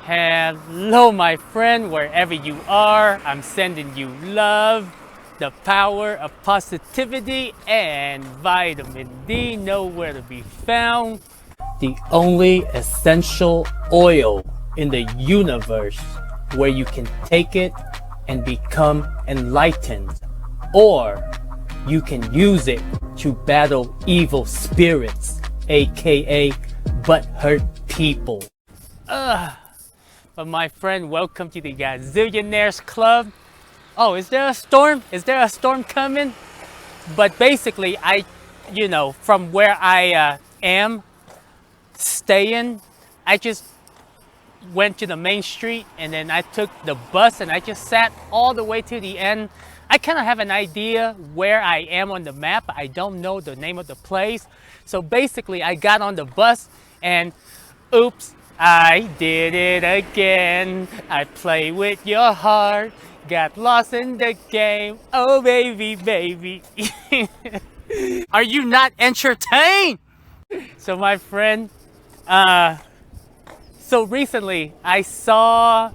Hello, my friend, wherever you are. I'm sending you love, the power of positivity, and vitamin D nowhere to be found. The only essential oil in the universe where you can take it and become enlightened, or you can use it to battle evil spirits, aka butthurt people. But my friend, welcome to the Gazillionaires Club. Oh, is there a storm? Is there a storm coming? But basically, from where I am staying, I just went to the main street and then I took the bus and I just sat all the way to the end. I kind of have an idea where I am on the map. I don't know the name of the place. So basically, I got on the bus and oops, I did it again. I play with your heart, got lost in the game. Oh baby, baby. Are you not entertained? So my friend, so recently I saw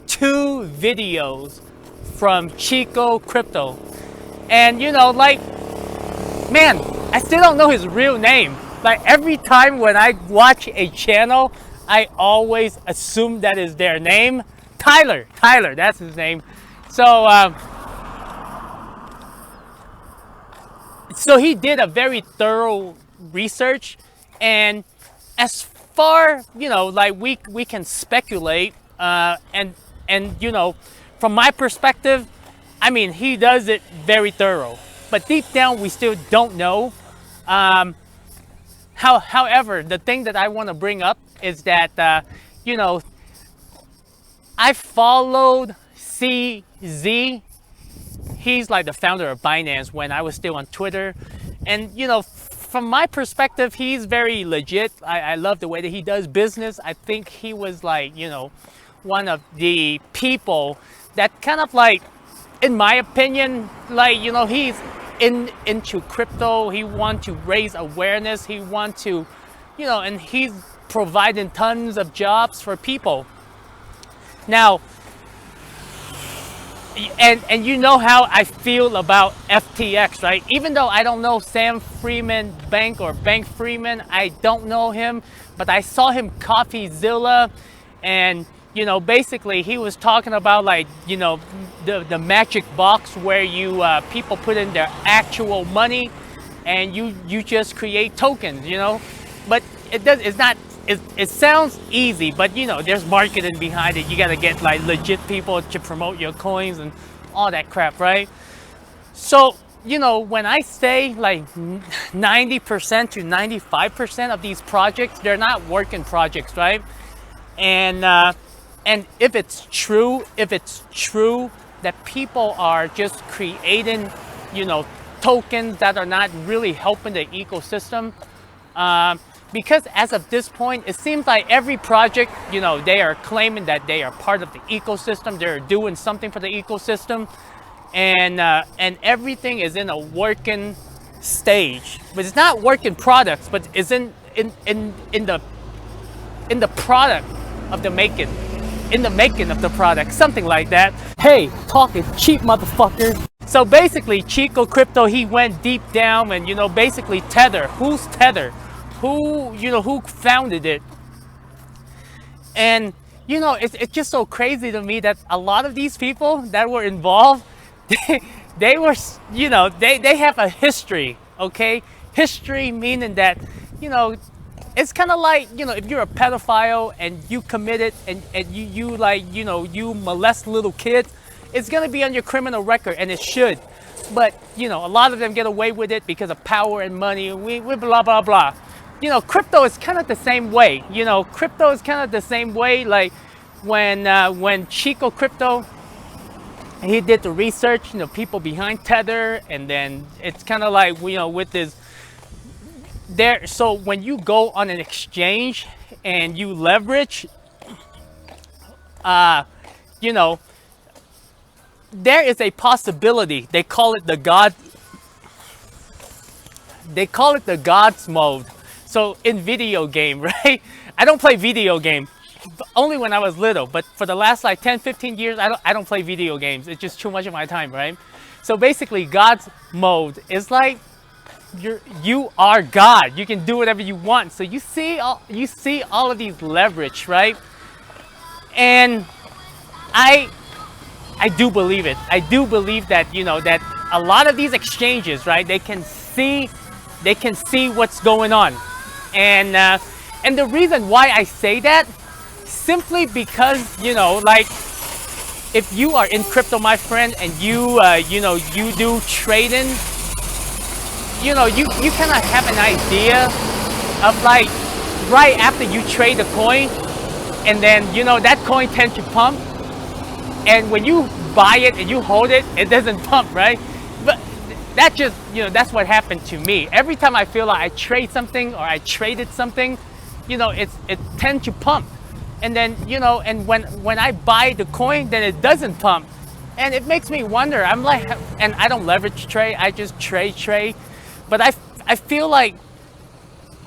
two videos from Chico Crypto. And man, I still don't know his real name. Like every time when I watch a channel, I always assume that is their name. Tyler, that's his name. So he did a very thorough research, and as far we can speculate, and from my perspective, I mean he does it very thorough, but deep down we still don't know. However, the thing that I want to bring up is that, I followed CZ. He's like the founder of Binance when I was still on Twitter. And, from my perspective, he's very legit. I love the way that he does business. I think he was one of the people that kind of in my opinion, he's into crypto. He wants to raise awareness. He wants to, and he's providing tons of jobs for people. Now, and you know how I feel about FTX, right? Even though I don't know Sam Freeman Bank or Bank Freeman, I don't know him, but I saw him CoffeeZilla, and basically he was talking about the magic box where you people put in their actual money and you just create tokens, but it sounds easy, but there's marketing behind it. You got to get legit people to promote your coins and all that crap, right? So when I say 90% to 95% of these projects, they're not working projects, right? And if it's true that people are just creating, tokens that are not really helping the ecosystem, because as of this point, it seems like every project, they are claiming that they are part of the ecosystem. They're doing something for the ecosystem, and everything is in a working stage. But it's not working products, but it's in the product of the making. In the making of the product, something like that. Hey, talking cheap, motherfucker. So basically, Chico Crypto, he went deep down, and basically Tether. Who's Tether? Who founded it? And it's just so crazy to me that a lot of these people that were involved, they were, they have a history. Okay, history meaning that it's kind of like, if you're a pedophile and you commit it and you molest little kids, it's going to be on your criminal record, and it should. But, a lot of them get away with it because of power and money. We blah, blah, blah. Crypto is kind of the same way. Crypto is kind of the same way. Like when Chico Crypto, he did the research, people behind Tether, and then it's kind of like, with this, so when you go on an exchange and you leverage, there is a possibility. They call it the God's mode. So in video game, right? I don't play video game, only when I was little, but for the last like 10, 15 years, I don't play video games. It's just too much of my time, right? So basically, God's mode is like you are God. You can do whatever you want. So you see all of these leverage, right? And I do believe it. I do believe that, you know, that a lot of these exchanges, right? They can see what's going on, and the reason why I say that, simply because, you know, like, if you are in crypto, my friend, and you you do trading, you know, you kind of have an idea of, like, right after you trade the coin, and then, you know, that coin tends to pump, and when you buy it and you hold it, it doesn't pump, right? But that just, you know, that's what happened to me. Every time I feel like I trade something or I traded something, you know, it tends to pump. And then, you know, and when I buy the coin, then it doesn't pump. And it makes me wonder. I'm like, and I don't leverage trade, I just trade. But I feel like,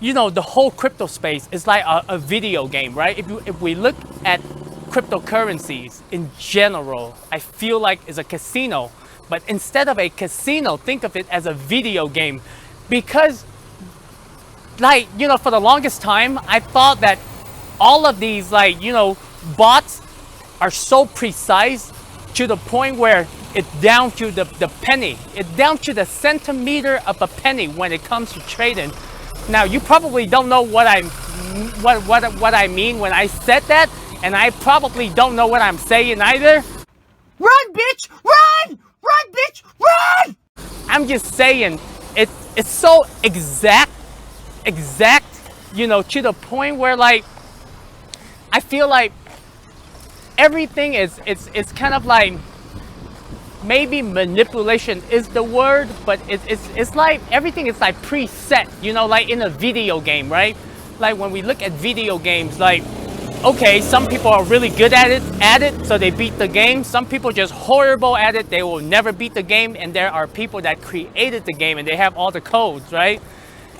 you know, the whole crypto space is like a video game, right? If we look at cryptocurrencies in general, I feel like it's a casino. But instead of a casino, think of it as a video game. Because, like, you know, for the longest time, I thought that all of these, like, you know, bots are so precise to the point where it's down to the penny. It's down to the centimeter of a penny when it comes to trading. Now, you probably don't know what I mean when I said that, and I probably don't know what I'm saying either. Run, bitch! Run! Run, bitch! Run! I'm just saying, it's so exact, you know, to the point where, like, I feel like everything it's kind of like, maybe manipulation is the word, but it's like everything is like preset, you know, like in a video game, right? Like when we look at video games, like, okay, some people are really good at it, so they beat the game. Some people just horrible at it, they will never beat the game. And there are people that created the game and they have all the codes, right?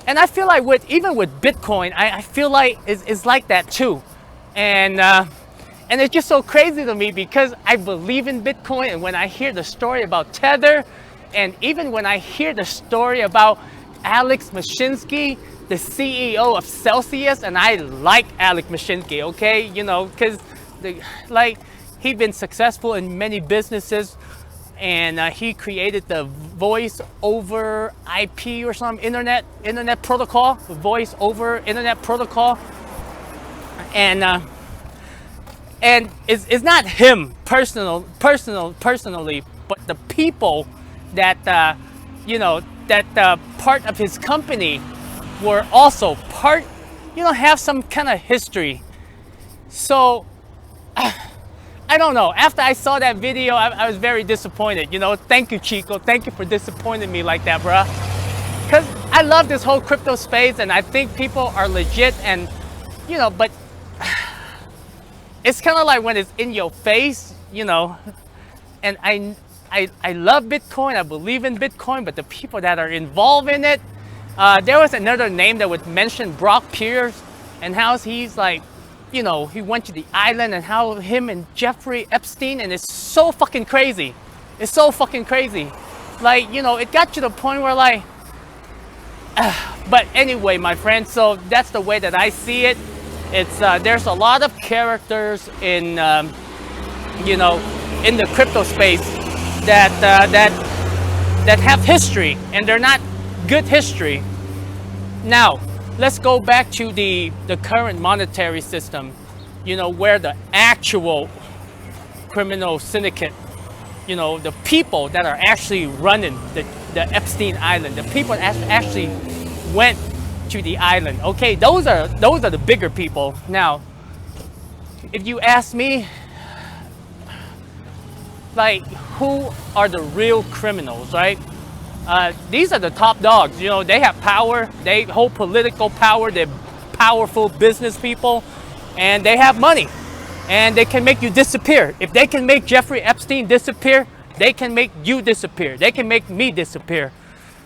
And I feel like even with Bitcoin, I feel like it's like that too. And it's just so crazy to me because I believe in Bitcoin, and when I hear the story about Tether, and even when I hear the story about Alex Mashinsky, the CEO of Celsius, and I like Alex Mashinsky, okay, you know, because like he's been successful in many businesses, and he created the voice over IP or some internet protocol, voice over internet protocol, and it's not him personally, but the people that you know, that part of his company were also part, you know, have some kind of history. So I don't know. After I saw that video, I was very disappointed. You know, thank you, Chico. Thank you for disappointing me like that, bruh. Because I love this whole crypto space, and I think people are legit, and, you know, but it's kind of like when it's in your face, you know. And I love Bitcoin. I believe in Bitcoin, but the people that are involved in it, there was another name that would mention Brock Pierce, and how he's like, you know, he went to the island, and how him and Jeffrey Epstein, and it's so fucking crazy. It's so fucking crazy. Like, you know, it got to the point where, like, but anyway, my friend, so that's the way that I see it. It's there's a lot of characters in, you know, in the crypto space that have history, and they're not good history. Now, let's go back to the current monetary system, you know, where the actual criminal syndicate, you know, the people that are actually running the Epstein Island, the people that actually went to the island. Okay, those are the bigger people. Now, if you ask me, like, who are the real criminals, right? These are the top dogs. You know, they have power, they hold political power, they're powerful business people, and they have money, and they can make you disappear. If they can make Jeffrey Epstein disappear, they can make you disappear. They can make me disappear.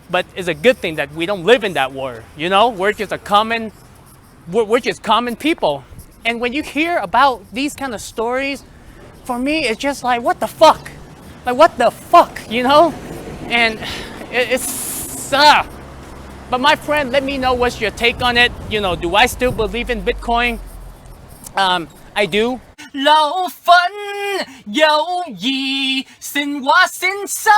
But it's a good thing that we don't live in that world. You know, we're just common people. And when you hear about these kind of stories, for me, it's just like, what the fuck? Like, what the fuck, you know? And it's, but my friend, let me know what's your take on it. You know, do I still believe in Bitcoin? I do. 老粉友谊，神话神杀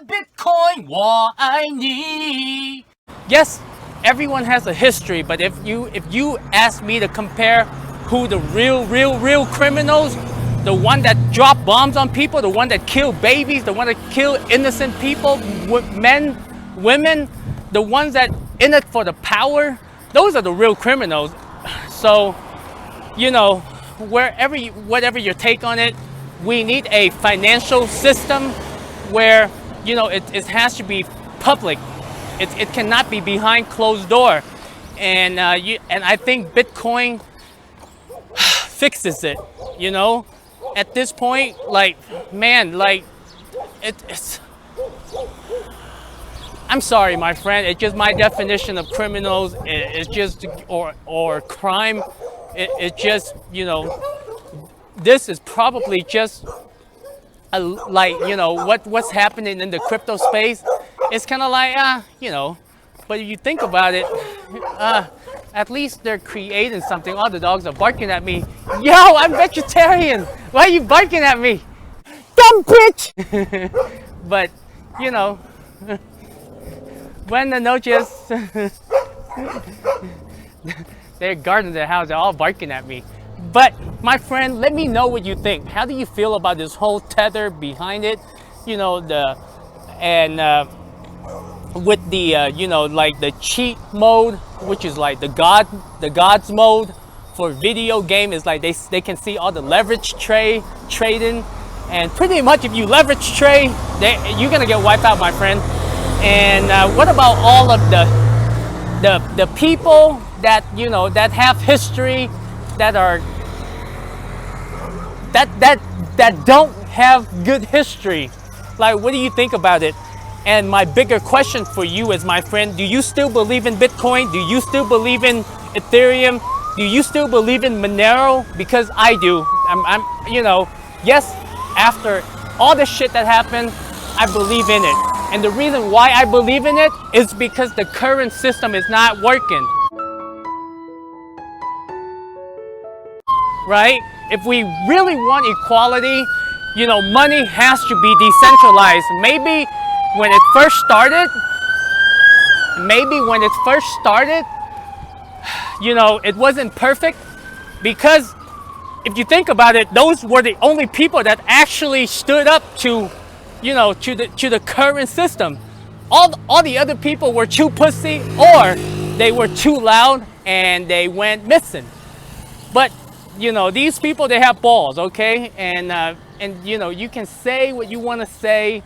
Bitcoin，我爱你。 Yes, everyone has a history, but if you ask me to compare who the real criminals, the one that drop bombs on people, the one that kill babies, the one that kill innocent people, men, women, the ones that in it for the power, those are the real criminals. So, you know, whatever your take on it, we need a financial system where, you know, it has to be public. It cannot be behind closed door, and I think Bitcoin fixes it. You know, at this point, like, man, like, it's. I'm sorry, my friend. It's just my definition of criminals. It's just or crime. It just, you know, this is probably just like, you know, what's happening in the crypto space. It's kind of like, you know, but if you think about it, at least they're creating something. All the dogs are barking at me. Yo, I'm vegetarian. Why are you barking at me? Dumb bitch! But, you know, buenas noches. They're guarding their house. They're all barking at me. But, my friend, let me know what you think. How do you feel about this whole tether behind it? You know, with the you know, like the cheat mode, which is like the gods mode for video game, is like they can see all the leverage trading, and pretty much if you leverage trade, you're gonna get wiped out, my friend. And what about all of the people that, you know, that have history, that are that don't have good history? Like, what do you think about it? And my bigger question for you is, my friend, do you still believe in Bitcoin? Do you still believe in Ethereum? Do you still believe in Monero? Because I do. I'm you know, yes, after all the shit that happened, I believe in it. And the reason why I believe in it is because the current system is not working. Right? If we really want equality, you know, money has to be decentralized. Maybe when it first started, you know, it wasn't perfect, because if you think about it, those were the only people that actually stood up to, you know, to the current system. All the other people were too pussy, or they were too loud and they went missing. But, you know, these people, they have balls, okay? And you know, you can say what you want to say,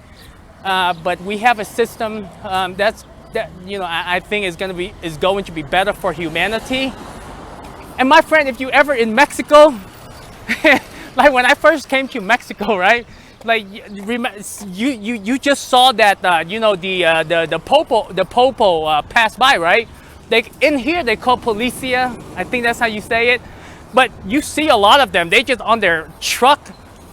but we have a system that you know, I think is going to be better for humanity. And my friend, if you ever in Mexico, like when I first came to Mexico, right? Like, you just saw that you know, the popo passed by, right? In here they call policia. I think that's how you say it. But you see a lot of them. They just on their truck,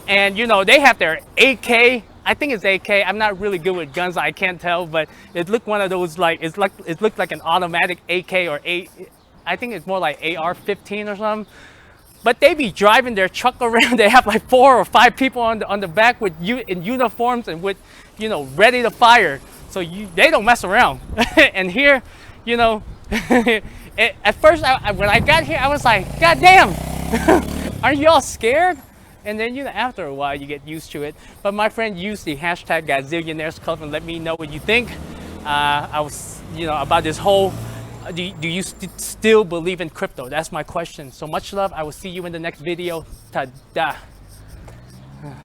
and you know, they have their AK. I think it's AK. I'm not really good with guns. I can't tell, but it looked one of those, like, it looked like an automatic AK, or I think it's more like AR-15 or something. But they be driving their truck around. They have like 4 or 5 people on the back in uniforms and with, you know, ready to fire. So they don't mess around. And here, you know, at first when I got here, I was like, God damn, aren't you all scared? And then, you know, after a while, you get used to it. But my friend, use the hashtag Gazillionaires Club and let me know what you think. I was, you know, about this whole. Do you still believe in crypto? That's my question. So much love. I will see you in the next video. Ta-da.